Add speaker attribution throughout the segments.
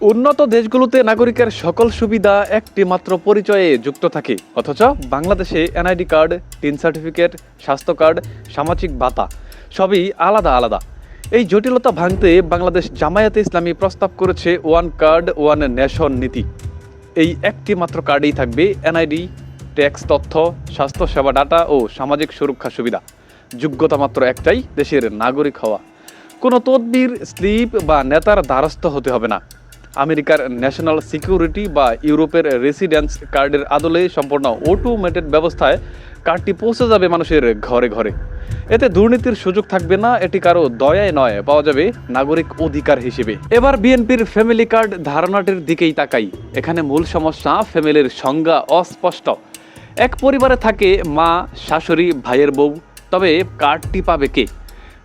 Speaker 1: উন্নত দেশগুলোতে নাগরিকের সকল সুবিধা একটি মাত্র পরিচয়ে যুক্ত থাকে, অথচ বাংলাদেশে এনআইডি কার্ড, টিন সার্টিফিকেট, স্বাস্থ্য কার্ড, সামাজিক ভাতা সবই আলাদা আলাদা। এই জটিলতা ভাঙতে বাংলাদেশ জামায়াতে ইসলামী প্রস্তাব করেছে ওয়ান কার্ড ওয়ান নেশন নীতি। এই একটি মাত্র কার্ডেই থাকবে এনআইডি, ট্যাক্স তথ্য, স্বাস্থ্যসেবা ডাটা ও সামাজিক সুরক্ষা সুবিধা। যোগ্যতা মাত্র একটাই, দেশের নাগরিক হওয়া। কোনো তদবির, স্লিপ বা নেতার দ্বারস্থ হতে হবে না। আমেরিকার ন্যাশনাল সিকিউরিটি বা ইউরোপের রেসিডেন্স কার্ডের আদলে সম্পূর্ণ অটোমেটেড ব্যবস্থায় কার্ডটি পৌঁছে যাবে মানুষের ঘরে ঘরে। এতে দুর্নীতির সুযোগ থাকবে না, এটি কারো দয়ায় নয়, পাওয়া যাবে নাগরিক অধিকার হিসেবে। এবার বিএনপির ফ্যামিলি কার্ড ধারণাটির দিকেই তাকাই। এখানে মূল সমস্যা, ফ্যামিলির সংজ্ঞা অস্পষ্ট। এক পরিবারে থাকে মা, শাশুড়ি, ভাইয়ের বউ, তবে কার্ডটি পাবে কে?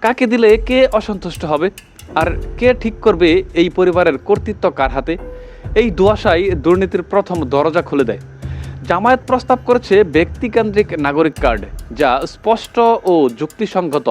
Speaker 1: কাকে দিলে কে অসন্তুষ্ট হবে? আর কে ঠিক করবে এই পরিবারের কর্তৃত্ব কার হাতে? এই দুয়াশাই দুর্নীতির প্রথম দরজা খুলে দেয়। জামায়াত প্রস্তাব করেছে ব্যক্তিকেন্দ্রিক নাগরিক কার্ড, যা স্পষ্ট ও যুক্তিসঙ্গত।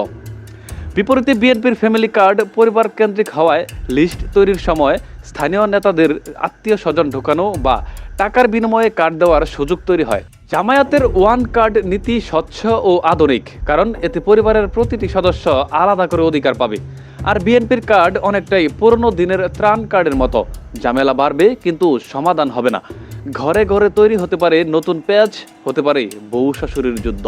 Speaker 1: বিপরীতে বিএনপির ফ্যামিলি কার্ড পরিবার কেন্দ্রিক হওয়ায় লিস্ট তৈরির সময় স্থানীয় নেতাদের আত্মীয় স্বজন ঢোকানো বা টাকার বিনিময়ে কার্ড দেওয়ার সুযোগ তৈরি হয়। জামায়াতের ওয়ান কার্ড নীতি স্বচ্ছ ও আধুনিক, কারণ এতে পরিবারের প্রতিটি সদস্য আলাদা করে অধিকার পাবে। আর বিএনপির কার্ড অনেকটাই পুরনো দিনের ত্রাণ কার্ডের মতো। ঝামেলা বাড়বে কিন্তু সমাধান হবে না। ঘরে ঘরে তৈরি হতে পারে নতুন পেঁয়াজ, হতে পারে বউ শাশুড়ির যুদ্ধ।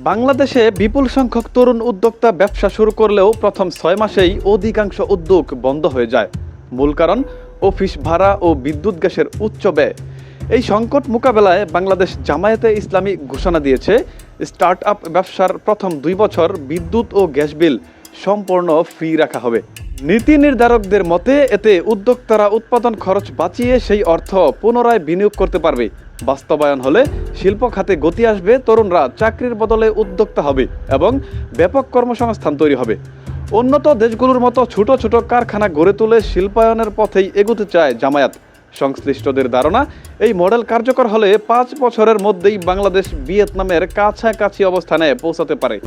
Speaker 1: বাংলাদেশে বিপুল সংখ্যক তরুণ উদ্যোক্তা ব্যবসা শুরু করলেও প্রথম 6 মাসেই অধিকাংশ উদ্যোগ বন্ধ হয়ে যায়। মূল কারণ অফিস ভাড়া ও বিদ্যুৎ গ্যাসের উচ্চ ব্যয়। এই সংকট মোকাবেলায় বাংলাদেশ জামায়াতে ইসলামী ঘোষণা দিয়েছে, স্টার্ট আপ ব্যবসার প্রথম 2 বছর বিদ্যুৎ ও গ্যাস বিল সম্পূর্ণ ফ্রি রাখা হবে। নীতি নির্ধারকদের মতে এতে উদ্যোক্তারা উৎপাদন খরচ বাঁচিয়ে সেই অর্থ পুনরায় বিনিয়োগ করতে পারবে। বাস্তবায়ন হলে শিল্প খাতে গতি আসবে, তরুণরা চাকরির বদলে উদ্যোক্তা হবে এবং ব্যাপক কর্মসংস্থান তৈরি হবে। উন্নত দেশগুলোর মতো ছোট ছোট কারখানা গড়ে তুলে শিল্পায়নের পথেই এগোতে চায় জামায়াত। সংশ্লিষ্টদের ধারণা, এই মডেল কার্যকর হলে 5 বছরের মধ্যেই বাংলাদেশ ভিয়েতনামের কাছাকাছি অবস্থানে পৌঁছাতে পারে।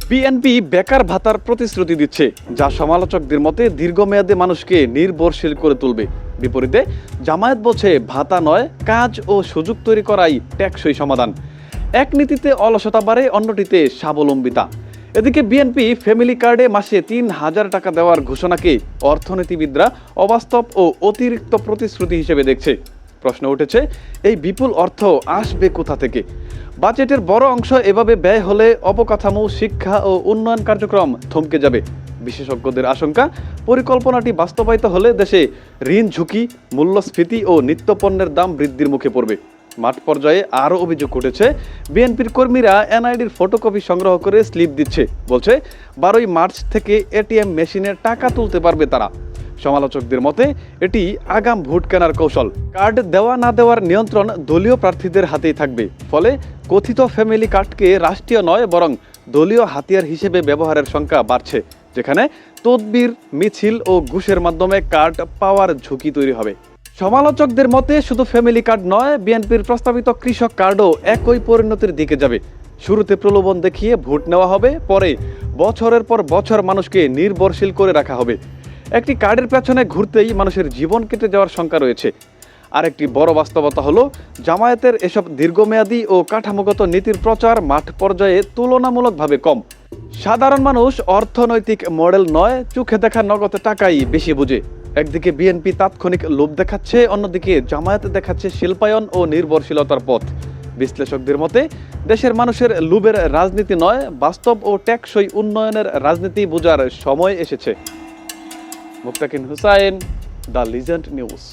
Speaker 1: বিএনপি বেকার ভাতার প্রতিশ্রুতি দিচ্ছে, যা সমালোচকদের মতে দীর্ঘমেয়াদে মানুষকে নির্ভরশীল করে তুলবে। বিপরীতে জামায়াত বলছে, ভাতা নয়, কাজ ও সুযোগ তৈরি করাই টেকসই সমাধান। এক নীতিতে অলসতা বাড়ে, অন্যটিতে স্বাবলম্বিতা। এদিকে বিএনপি ফ্যামিলি কার্ডে মাসে 3,000 টাকা দেওয়ার ঘোষণাকে অর্থনীতিবিদরা অবাস্তব ও অতিরিক্ত প্রতিশ্রুতি হিসেবে দেখছে। প্রশ্ন উঠেছে, এই বিপুল অর্থ আসবে কোথা থেকে? বাজেটের বড় অংশ এভাবে ব্যয় হলে অবকাঠামো, শিক্ষা ও উন্নয়ন কার্যক্রম থমকে যাবে। বিশেষজ্ঞদের আশঙ্কা, পরিকল্পনাটি বাস্তবায়িত হলে দেশে ঋণ ঝুঁকি, মূল্যস্ফীতি ও নিত্যপণ্যের দাম বৃদ্ধির মুখে পড়বে। মাঠ পর্যায়ে আরও অভিযোগ উঠেছে, বিএনপির কর্মীরা এনআইডির ফটোকপি সংগ্রহ করে স্লিপ দিচ্ছে। বলছে 12ই মার্চ থেকে এটিএম মেশিনে টাকা তুলতে পারবে তারা। সমালোচকদের মতে এটি আগাম ভোট কেনার কৌশল। কার্ড দেওয়া না দেওয়ার নিয়ন্ত্রণ দলীয় প্রার্থীদের হাতেই থাকবে। ফলে কথিত ফ্যামিলি কার্ডকে রাষ্ট্রীয় নয় বরং দলীয় হাতিয়ার হিসেবে ব্যবহারের সংখ্যা বাড়ছে, যেখানে তদবির, মিছিল ও ঘুষের মাধ্যমে কার্ড পাওয়ার ঝুঁকি তৈরি হবে। সমালোচকদের মতে শুধু ফ্যামিলি কার্ড নয়, বিএনপির প্রস্তাবিত কৃষক কার্ডও একই পরিণতির দিকে যাবে। শুরুতে প্রলোভন দেখিয়ে ভোট নেওয়া হবে, পরে বছরের পর বছর মানুষকে নির্ভরশীল করে রাখা হবে। একটি কার্ডের পেছনে ঘুরতেই মানুষের জীবন কেটে যাওয়ার শঙ্কা রয়েছে। আরেকটি বড় বাস্তবতা হলো, জামায়াতের এসব দীর্ঘমেয়াদী ও কাঠামোগত নীতির প্রচার মাঠ পর্যায়ে তুলনামূলকভাবে কম। সাধারণ মানুষ অর্থনৈতিক মডেল নয়, চোখে দেখা নগদ টাকাই বেশি বুঝে। একদিকে বিএনপি তাৎক্ষণিক লোভ দেখাচ্ছে, অন্যদিকে জামায়াত দেখাচ্ছে শিল্পায়ন ও নির্ভরশীলতার পথ। বিশ্লেষকদের মতে দেশের মানুষের লোভের রাজনীতি নয়, বাস্তব ও টেকসই উন্নয়নের রাজনীতি বোঝার সময় এসেছে। মুক্তাকিন হুসাইন, দ্য লিজেন্ড নিউজ।